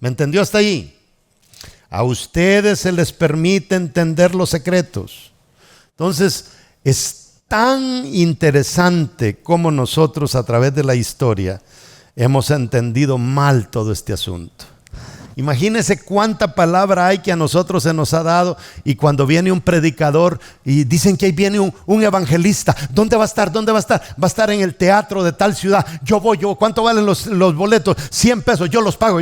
¿Me entendió hasta ahí? A ustedes se les permite entender los secretos. Entonces, es tan interesante como nosotros a través de la historia hemos entendido mal todo este asunto. Imagínense cuánta palabra hay que a nosotros se nos ha dado, y cuando viene un predicador y dicen que ahí viene un evangelista, ¿dónde va a estar? ¿Dónde va a estar? Va a estar en el teatro de tal ciudad. Yo voy, ¿cuánto valen los boletos? 100 pesos, yo los pago.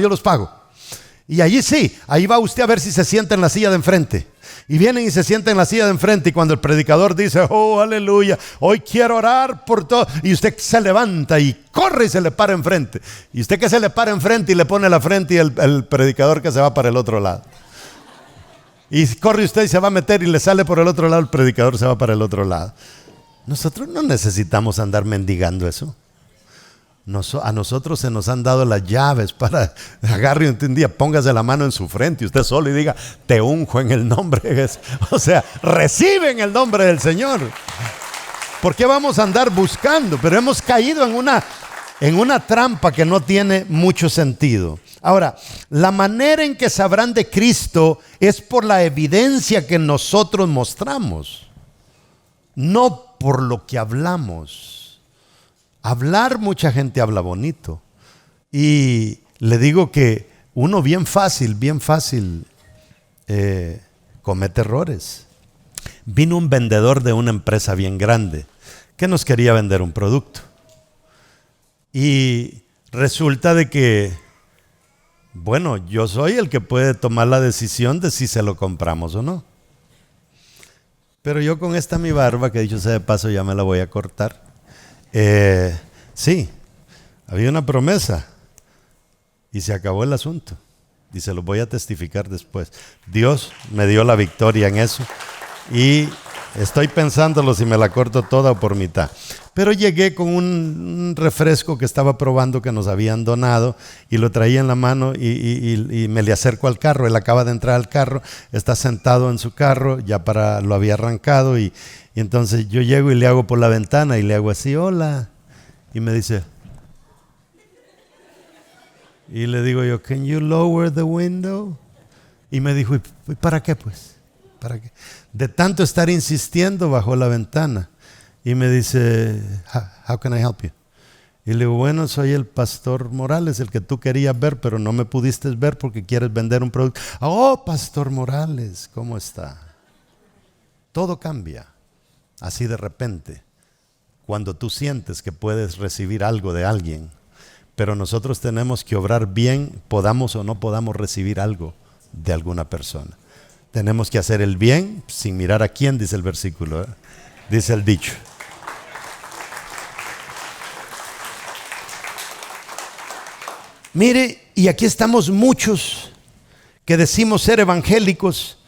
Y allí sí, ahí va usted a ver si se sienta en la silla de enfrente. Y vienen y se sientan en la silla de enfrente, y cuando el predicador dice, oh, aleluya, hoy quiero orar por todo, y usted se levanta y corre y se le para enfrente. Y usted que se le para enfrente y le pone la frente, y el predicador que se va para el otro lado. Y corre usted y se va a meter y le sale por el otro lado, el predicador se va para el otro lado. Nosotros no necesitamos andar mendigando eso. A nosotros se nos han dado las llaves para agarre un día, póngase la mano en su frente y usted solo y diga, te unjo en el nombre de Jesús. O sea, recibe en el nombre del Señor. ¿Por qué vamos a andar buscando? Pero hemos caído en una trampa que no tiene mucho sentido. Ahora, la manera en que sabrán de Cristo es por la evidencia que nosotros mostramos, no por lo que hablamos. Hablar, mucha gente habla bonito. Y le digo que uno bien fácil comete errores. Vino un vendedor de una empresa bien grande que nos quería vender un producto. Y resulta de que, bueno, yo soy el que puede tomar la decisión de si se lo compramos o no. Pero yo con esta mi barba, que dicho sea de paso ya me la voy a cortar. Sí, había una promesa y se acabó el asunto, y se lo voy a testificar después. Dios me dio la victoria en eso y estoy pensándolo si me la corto toda o por mitad. Pero llegué con un refresco que estaba probando, que nos habían donado, y lo traía en la mano y me le acerco al carro. Él acaba de entrar al carro, está sentado en su carro, lo había arrancado, y entonces yo llego y le hago por la ventana y le hago así, hola, y me dice, y le digo yo, can you lower the window? Y me dijo, ¿y para qué pues? ¿Para qué? De tanto estar insistiendo, bajó la ventana y me dice, how can I help you? Y le digo, bueno, soy el pastor Morales, el que tú querías ver, pero no me pudiste ver porque quieres vender un producto. Oh, pastor Morales, ¿cómo está? Todo cambia así de repente cuando tú sientes que puedes recibir algo de alguien. Pero nosotros tenemos que obrar bien, podamos o no podamos recibir algo de alguna persona. Tenemos que hacer el bien sin mirar a quién, dice el versículo, dice el dicho. Mire, y aquí estamos muchos que decimos ser evangélicos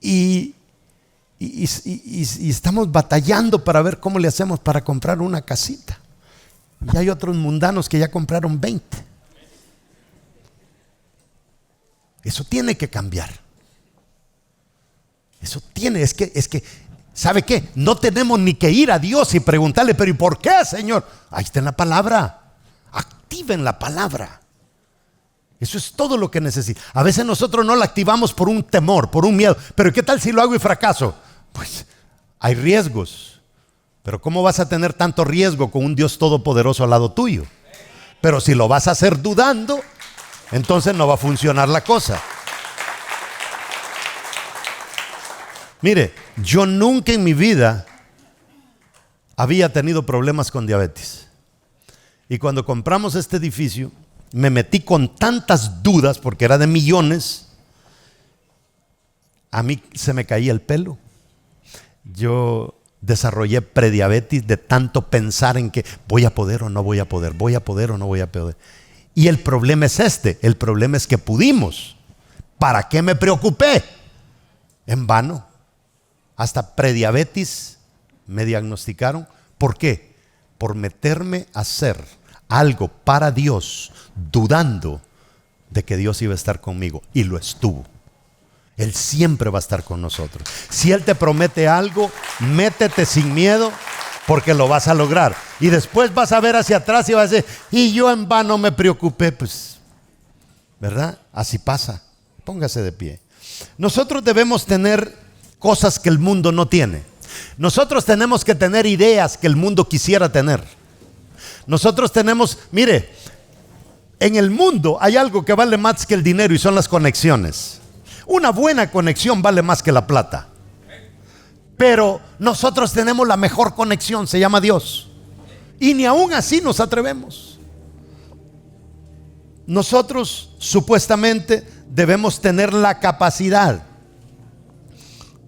y estamos batallando para ver cómo le hacemos para comprar una casita. Y hay otros mundanos que ya compraron 20. Eso tiene que cambiar. Eso tiene, es que, ¿sabe qué? No tenemos ni que ir a Dios y preguntarle, pero ¿y por qué, Señor? Ahí está en la palabra. Activen la palabra. Eso es todo lo que necesita. A veces nosotros no la activamos por un temor, por un miedo. Pero ¿qué tal si lo hago y fracaso? Pues hay riesgos. Pero ¿cómo vas a tener tanto riesgo con un Dios todopoderoso al lado tuyo? Pero si lo vas a hacer dudando, entonces no va a funcionar la cosa. Mire, yo nunca en mi vida había tenido problemas con diabetes. Y cuando compramos este edificio, me metí con tantas dudas, porque era de millones, a mí se me caía el pelo. Yo desarrollé prediabetes de tanto pensar en que voy a poder o no voy a poder, voy a poder o no voy a poder. Y el problema es el problema es que pudimos. ¿Para qué me preocupé? En vano. Hasta prediabetes me diagnosticaron. ¿Por qué? Por meterme a hacer algo para Dios, dudando de que Dios iba a estar conmigo. Y lo estuvo. Él siempre va a estar con nosotros. Si Él te promete algo, métete sin miedo, porque lo vas a lograr. Y después vas a ver hacia atrás y vas a decir, y yo en vano me preocupé. Pues, ¿verdad? Así pasa. Póngase de pie. Nosotros debemos tener cosas que el mundo no tiene. Nosotros tenemos que tener ideas que el mundo quisiera tener. Nosotros tenemos, mire, en el mundo hay algo que vale más que el dinero y son las conexiones. Una buena conexión vale más que la plata. Pero nosotros tenemos la mejor conexión, se llama Dios. Y ni aún así nos atrevemos. Nosotros supuestamente debemos tener la capacidad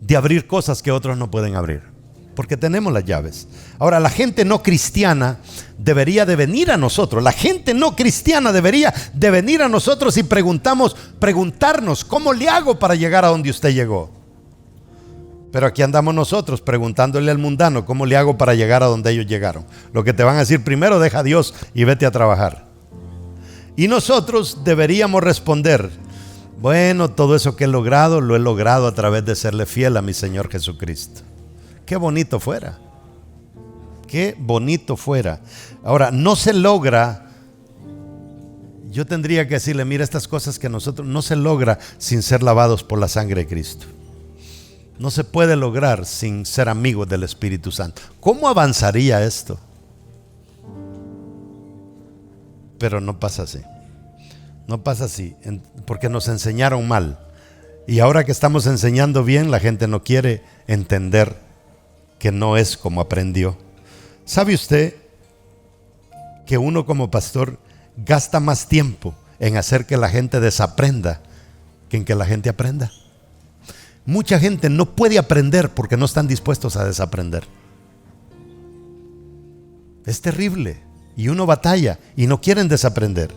de abrir cosas que otros no pueden abrir, porque tenemos las llaves. Ahora, la gente no cristiana debería de venir a nosotros. La gente no cristiana debería de venir a nosotros y preguntarnos, ¿cómo le hago para llegar a donde usted llegó? Pero aquí andamos nosotros preguntándole al mundano, ¿cómo le hago para llegar a donde ellos llegaron? Lo que te van a decir, primero deja a Dios y vete a trabajar. Y nosotros deberíamos responder, bueno, todo eso que he logrado, lo he logrado a través de serle fiel a mi Señor Jesucristo. Qué bonito fuera. Qué bonito fuera. Ahora, no se logra, yo tendría que decirle, mira, estas cosas que nosotros, no se logra sin ser lavados por la sangre de Cristo. No se puede lograr sin ser amigos del Espíritu Santo. ¿Cómo avanzaría esto? Pero no pasa así. No pasa así, porque nos enseñaron mal. Y ahora que estamos enseñando bien, la gente no quiere entender que no es como aprendió. ¿Sabe usted que uno como pastor gasta más tiempo en hacer que la gente desaprenda que en que la gente aprenda? Mucha gente no puede aprender porque no están dispuestos a desaprender. Es terrible. Y uno batalla y no quieren desaprender.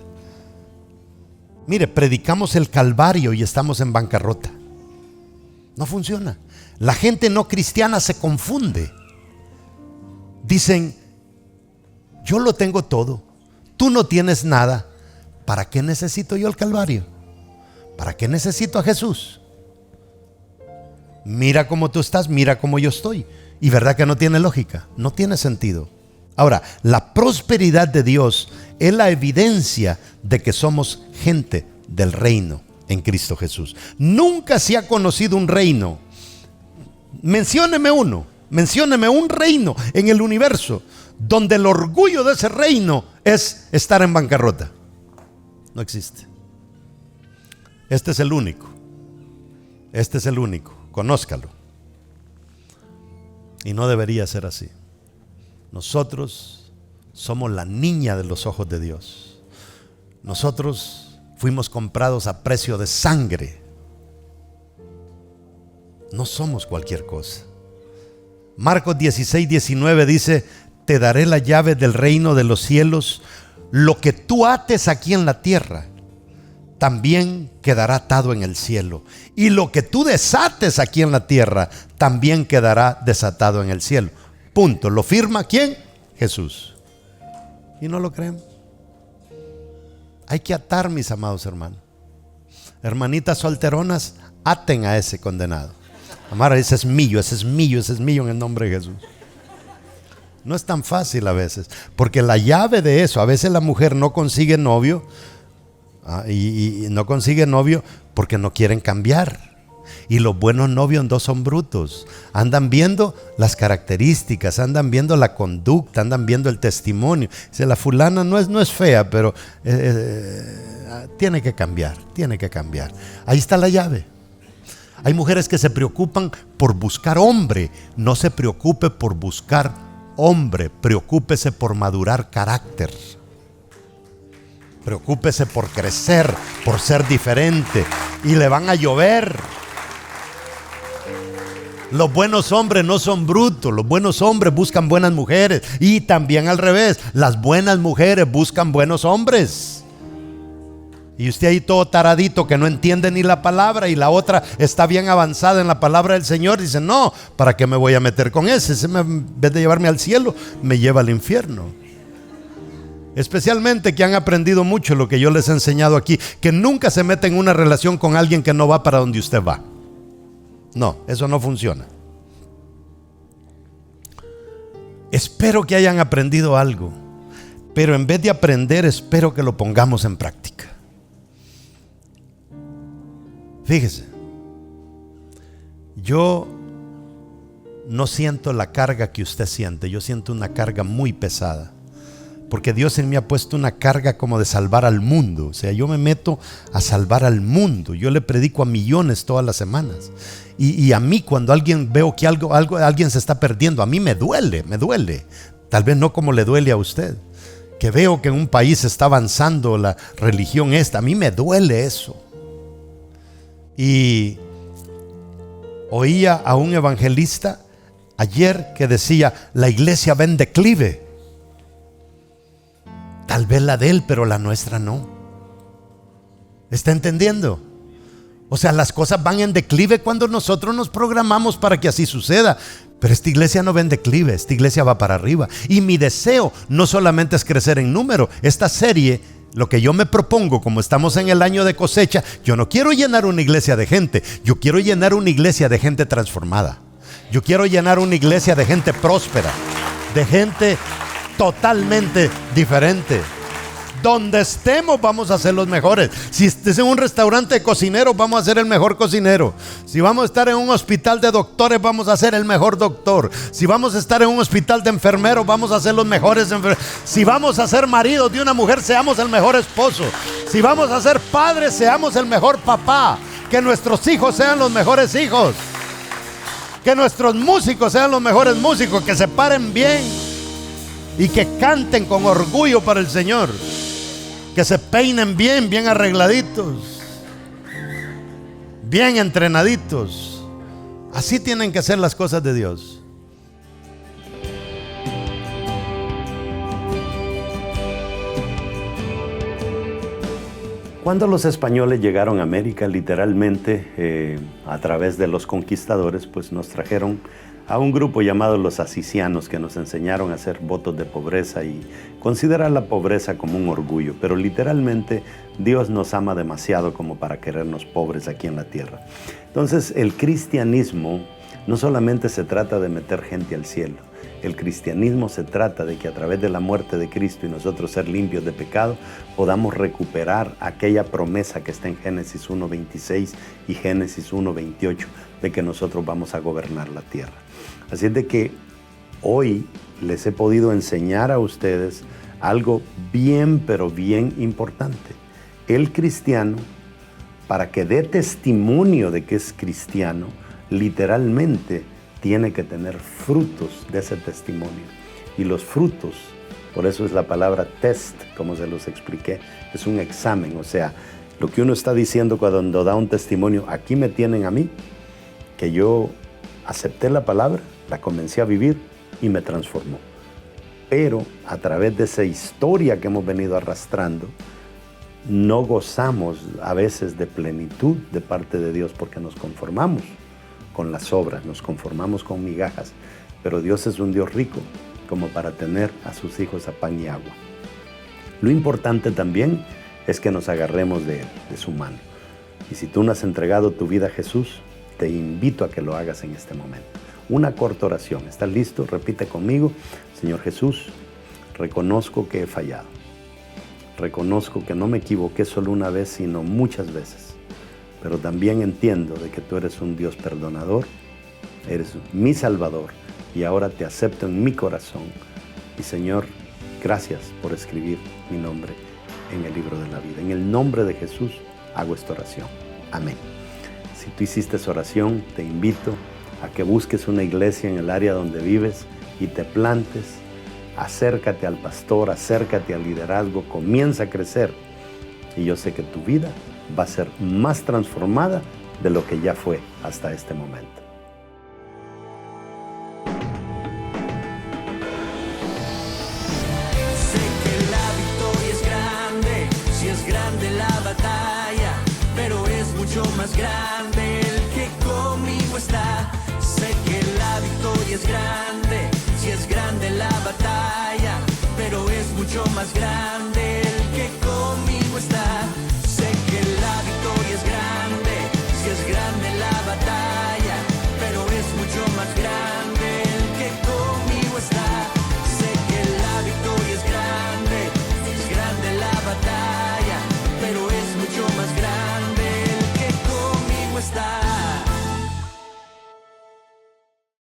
Mire, predicamos el Calvario y estamos en bancarrota. No funciona. La gente no cristiana se confunde. Dicen, yo lo tengo todo, tú no tienes nada. ¿Para qué necesito yo el Calvario? ¿Para qué necesito a Jesús? Mira cómo tú estás, mira cómo yo estoy. Y verdad que no tiene lógica, no tiene sentido. Ahora, la prosperidad de Dios es la evidencia de que somos gente del reino en Cristo Jesús. Nunca se ha conocido un reino. Mencióneme un reino en el universo donde el orgullo de ese reino es estar en bancarrota. No existe. Este es el único. Conózcalo. Y no debería ser así. Nosotros somos la niña de los ojos de Dios. Nosotros fuimos comprados a precio de sangre. No somos cualquier cosa. Marcos 16:19 dice, te daré la llave del reino de los cielos. Lo que tú ates aquí en la tierra también quedará atado en el cielo. Y lo que tú desates aquí en la tierra también quedará desatado en el cielo. Punto. ¿Lo firma quién? Jesús. Y no lo creemos. Hay que atar, mis amados hermanos. Hermanitas solteronas, aten a ese condenado. Amara, ese es mío en el nombre de Jesús. No es tan fácil a veces, porque la llave de eso, a veces la mujer no consigue novio y no consigue novio porque no quieren cambiar. Y los buenos novios no son brutos. Andan viendo las características, andan viendo la conducta, andan viendo el testimonio. Dice, la fulana no es fea, pero tiene que cambiar, tiene que cambiar. Ahí está la llave. Hay mujeres que se preocupan por buscar hombre. No se preocupe por buscar hombre, preocúpese por madurar carácter. Preocúpese por crecer, por ser diferente. Y le van a llover. Los buenos hombres no son brutos. Los buenos hombres buscan buenas mujeres. Y también al revés, las buenas mujeres buscan buenos hombres. Y usted ahí todo taradito que no entiende ni la palabra, y la otra está bien avanzada en la palabra del Señor. Dice, no, ¿para qué me voy a meter con ese? En vez de llevarme al cielo, me lleva al infierno. Especialmente que han aprendido mucho lo que yo les he enseñado aquí, que nunca se meta en una relación con alguien que no va para donde usted va. No, eso no funciona. Espero que hayan aprendido algo, pero en vez de aprender, espero que lo pongamos en práctica. Fíjese, yo no siento la carga que usted siente. Yo siento una carga muy pesada, porque Dios en mí ha puesto una carga como de salvar al mundo. O sea, yo me meto a salvar al mundo. Yo le predico a millones todas las semanas. Y a mí, cuando veo que alguien se está perdiendo, a mí me duele. Tal vez no como le duele a usted, que veo que en un país está avanzando la religión esta. A mí me duele eso. Y oía a un evangelista ayer que decía, la iglesia va en declive. Tal vez la de él, pero la nuestra no. ¿Está entendiendo? O sea, las cosas van en declive cuando nosotros nos programamos para que así suceda. Pero esta iglesia no va en declive, esta iglesia va para arriba. Y mi deseo no solamente es crecer en número. Esta serie, lo que yo me propongo, como estamos en el año de cosecha, yo no quiero llenar una iglesia de gente. Yo quiero llenar una iglesia de gente transformada. Yo quiero llenar una iglesia de gente próspera, de gente totalmente diferente. Donde estemos vamos a ser los mejores. Si es en un restaurante de cocineros, vamos a ser el mejor cocinero. Si vamos a estar en un hospital de doctores, vamos a ser el mejor doctor. Si vamos a estar en un hospital de enfermeros, vamos a ser los mejores enfermeros. Si vamos a ser maridos de una mujer, seamos el mejor esposo. Si vamos a ser padres, seamos el mejor papá. Que nuestros hijos sean los mejores hijos. Que nuestros músicos sean los mejores músicos. Que se paren bien y que canten con orgullo para el Señor. Que se peinen bien, bien arregladitos, bien entrenaditos. Así tienen que ser las cosas de Dios. Cuando los españoles llegaron a América, literalmente a través de los conquistadores, pues nos trajeron a un grupo llamado los asisianos, que nos enseñaron a hacer votos de pobreza y considerar la pobreza como un orgullo. Pero literalmente Dios nos ama demasiado como para querernos pobres aquí en la tierra. Entonces el cristianismo no solamente se trata de meter gente al cielo. El cristianismo se trata de que a través de la muerte de Cristo y nosotros ser limpios de pecado, podamos recuperar aquella promesa que está en Génesis 1:26 y Génesis 1:28, de que nosotros vamos a gobernar la tierra. Así es de que hoy les he podido enseñar a ustedes algo bien, pero bien importante. El cristiano, para que dé testimonio de que es cristiano, literalmente tiene que tener frutos de ese testimonio. Y los frutos, por eso es la palabra test, como se los expliqué, es un examen. O sea, lo que uno está diciendo cuando da un testimonio, aquí me tienen a mí, que yo acepté la palabra, la comencé a vivir y me transformó. Pero a través de esa historia que hemos venido arrastrando, no gozamos a veces de plenitud de parte de Dios, porque nos conformamos con las obras, nos conformamos con migajas. Pero Dios es un Dios rico como para tener a sus hijos a pan y agua. Lo importante también es que nos agarremos de Él, de su mano. Y si tú no has entregado tu vida a Jesús, te invito a que lo hagas en este momento. Una corta oración. ¿Estás listo? Repite conmigo. Señor Jesús, reconozco que he fallado. Reconozco que no me equivoqué solo una vez, sino muchas veces. pero también entiendo de que tú eres un Dios perdonador, eres mi Salvador y ahora te acepto en mi corazón. Y Señor, gracias por escribir mi nombre en el libro de la vida. En el nombre de Jesús hago esta oración. Amén. Si tú hiciste esa oración, te invito a que busques una iglesia en el área donde vives y te plantes. Acércate al pastor, acércate al liderazgo, comienza a crecer. Y yo sé que tu vida va a ser más transformada de lo que ya fue hasta este momento. Sé que la victoria es grande, si es grande la batalla, pero es mucho más grande el que conmigo está. Sé que la victoria es grande, si es grande la batalla, pero es mucho más grande